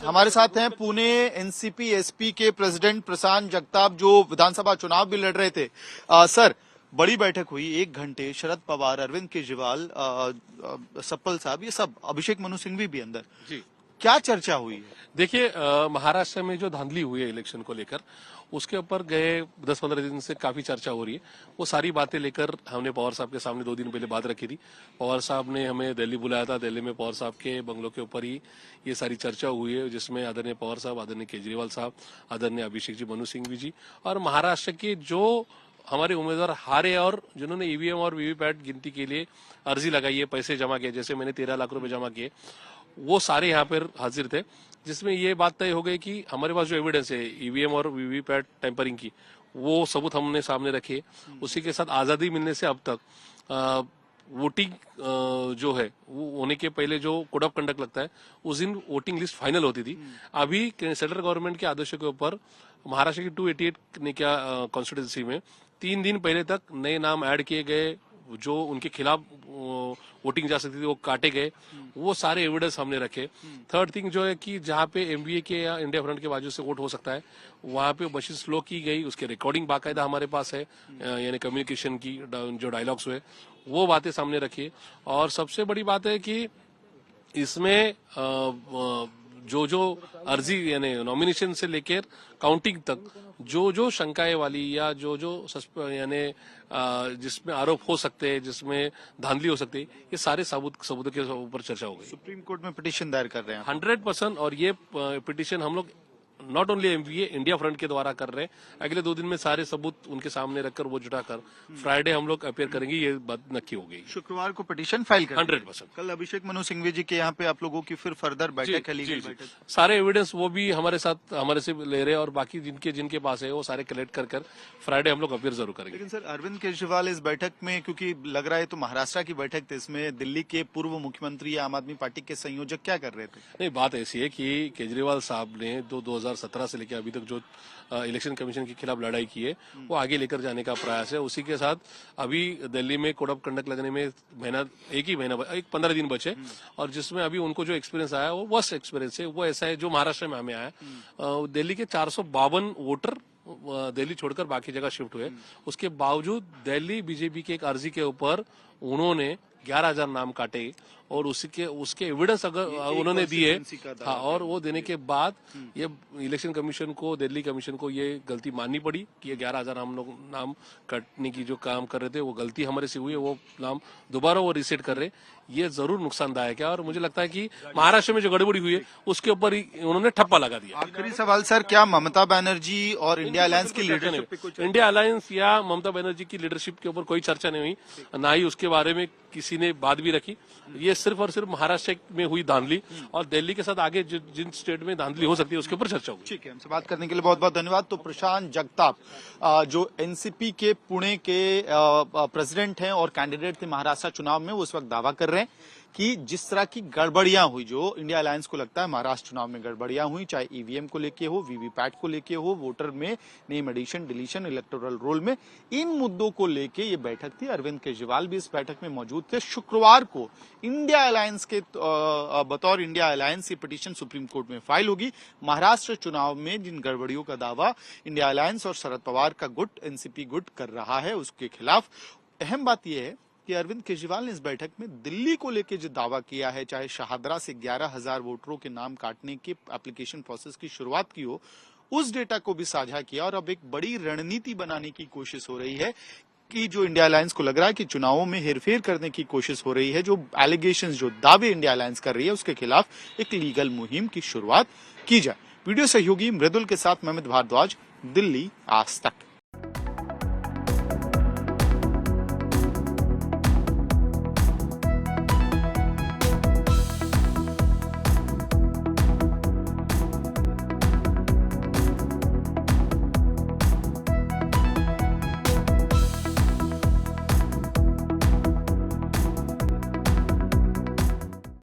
हमारे साथ हैं पुणे एनसीपी एसपी के प्रेसिडेंट प्रशांत जगताप, जो विधानसभा चुनाव भी लड़ रहे थे। सर, बड़ी बैठक हुई, 1 घंटे, शरद पवार, अरविंद केजरीवाल, सप्पल साहब, ये सब, अभिषेक मनु सिंघवी भी अंदर। जी, क्या चर्चा हुई है? देखिए, महाराष्ट्र में जो धांधली हुई है इलेक्शन को लेकर, उसके ऊपर गए 10-15 दिन से काफी चर्चा हो रही है। वो सारी बातें लेकर हमने पवार साहब के सामने 2 दिन पहले बात रखी थी। पवार साहब ने हमें दिल्ली बुलाया था। दिल्ली में पवार साहब के बंगलों के ऊपर ही ये सारी चर्चा हुई है, जिसमें आदरणीय पवार साहब, आदरणीय केजरीवाल साहब, आदरणीय अभिषेक जी मनु सिंघवी जी और महाराष्ट्र के जो हमारे उम्मीदवार हारे और जिन्होंने ईवीएम और वीवीपैट गिनती के लिए अर्जी लगाई है, पैसे जमा किए, जैसे मैंने 13 लाख रुपए जमा किए, वो सारे यहाँ पर हाजिर थे। जिसमें ये बात तय हो गई कि हमारे पास जो एविडेंस है ईवीएम और वीवीपैट टेम्परिंग की, वो सबूत हमने सामने रखे। उसी के साथ आजादी मिलने से अब तक वोटिंग जो है वो होने के पहले जो कोड ऑफ कंडक्ट लगता है, उस दिन वोटिंग लिस्ट फाइनल होती थी। अभी सेंट्रल गवर्नमेंट के आदेशों के ऊपर महाराष्ट्र की 288 ने क्या कॉन्स्टिट्यूंसी में 3 दिन पहले तक नए नाम ऐड किए गए, जो उनके खिलाफ वोटिंग जा सकती थी वो काटे गए। वो सारे एविडेंस हमने रखे। थर्ड थिंग जो है कि जहाँ पे एमबीए के या इंडिया फ्रंट के बाजू से वोट हो सकता है, वहाँ पे मशीन स्लो की गई, उसके रिकॉर्डिंग बाकायदा हमारे पास है, यानी कम्युनिकेशन की जो डायलॉग्स हुए वो बातें सामने रखी। और सबसे बड़ी बात है कि इसमें जो अर्जी यानी नॉमिनेशन से लेकर काउंटिंग तक जो शंकाएं वाली या जो यानी जिसमें आरोप हो सकते हैं, जिसमें धांधली हो सकती है, ये सारे सबूतों के ऊपर चर्चा हो गई। सुप्रीम कोर्ट में पिटीशन दायर कर रहे हैं 100%। और ये पिटीशन हम लोग not only MVA, India front के द्वारा कर रहे हैं। अगले 2 दिन में सारे सबूत उनके सामने रखकर वो जुटाकर फ्राइडे हम लोग अपेयर करेंगे, ये बात नक्की हो गई। शुक्रवार को पिटीशन फाइल कर 100%। कल अभिषेक मनु सिंघवी जी के यहाँ पे आप लोगों की फिर फर्दर बैठक है, लीगल बैठक। सारे एविडेंस वो भी हमारे साथ हमारे से ले रहे हैं और बाकी जिनके पास है वो सारे कलेक्ट कर फ्राइडे हम लोग अपेयर जरूर करेंगे। लेकिन सर, अरविंद केजरीवाल इस बैठक में, क्योंकि लग रहा है तो महाराष्ट्र की बैठक थी, इसमें दिल्ली के पूर्व मुख्यमंत्री या आम आदमी पार्टी के संयोजक क्या कर रहे थे? नहीं, बात ऐसी है कि केजरीवाल साहब ने 2017 से लेकर अभी तक जो इलेक्शन कमीशन के खिलाफ लड़ाई की है, वो आगे लेकर जाने का प्रयास है। उसी के साथ अभी दिल्ली में कोड ऑफ कंडक्ट लगने में एक 15 दिन बचे, और जिसमें अभी उनको जो एक्सपीरियंस आया वो वर्स्ट एक्सपीरियंस है। वो ऐसा है जो महाराष्ट्र में हमें आया। दिल्ली के 452 वोटर दिल्ली छोड़कर बाकी जगह शिफ्ट हुए। उसके बावजूद दिल्ली बीजेपी के एक अर्जी के ऊपर उन्होंने 11,000 नाम काटे, और उसके एविडेंस अगर उन्होंने दिए, हाँ, और वो देने के बाद ये इलेक्शन कमीशन को, दिल्ली कमीशन को ये गलती माननी पड़ी कि ये 11,000 हम लोग नाम काटने की जो काम कर रहे थे वो गलती हमारे से हुई है। वो नाम दोबारा वो रिसेट कर रहे, ये जरूर नुकसानदायक है। और मुझे लगता है कि महाराष्ट्र में जो गड़बड़ी हुई है उसके ऊपर ही उन्होंने ठप्पा लगा दिया। आखिरी सवाल सर, क्या ममता बनर्जी और इंडिया अलायंस की लीडरशिप, इंडिया अलायंस या ममता बनर्जी की लीडरशिप के ऊपर कोई चर्चा नहीं हुई, ना ही उसके बारे में किसी ने बात भी रखी। ये सिर्फ और सिर्फ महाराष्ट्र में हुई धांधली और दिल्ली के साथ आगे जिन स्टेट में धांधली हो सकती है उसके ऊपर चर्चा होगी। ठीक है, हमसे बात करने के लिए बहुत बहुत धन्यवाद। तो प्रशांत जगताप, जो एनसीपी के पुणे के प्रेसिडेंट हैं और कैंडिडेट थे महाराष्ट्र चुनाव में, वो इस वक्त दावा कर रहे हैं कि जिस तरह की गड़बड़ियां हुई, जो इंडिया अलायंस को लगता है महाराष्ट्र चुनाव में गड़बड़ियां हुई, चाहे ईवीएम को लेके हो, वीवीपैट को लेके हो, वोटर में name addition deletion, electoral roll में, इन मुद्दों को लेके ये बैठक थी। अरविंद केजरीवाल भी इस बैठक में मौजूद थे। शुक्रवार को इंडिया अलायंस के बतौर इंडिया अलायंस ये पिटीशन सुप्रीम कोर्ट में फाइल होगी। महाराष्ट्र चुनाव में जिन गड़बड़ियों का दावा इंडिया अलायंस और शरद पवार का गुट, एनसीपी गुट कर रहा है, उसके खिलाफ अहम बात यह है कि अरविंद केजरीवाल ने इस बैठक में दिल्ली को लेकर जो दावा किया है, चाहे शाहदरा से 11,000 वोटरों के नाम काटने के एप्लीकेशन प्रोसेस की शुरुआत की हो, उस डेटा को भी साझा किया। और अब एक बड़ी रणनीति बनाने की कोशिश हो रही है कि जो इंडिया अलायंस को लग रहा है कि चुनावों में हेरफेर करने की कोशिश हो रही है, जो एलिगेशंस, जो दावे इंडिया अलायंस कर रही है, उसके खिलाफ एक लीगल मुहिम की शुरुआत की जाए। वीडियो सहयोगी मृदुल के साथ ममित भारद्वाज, दिल्ली आज तक।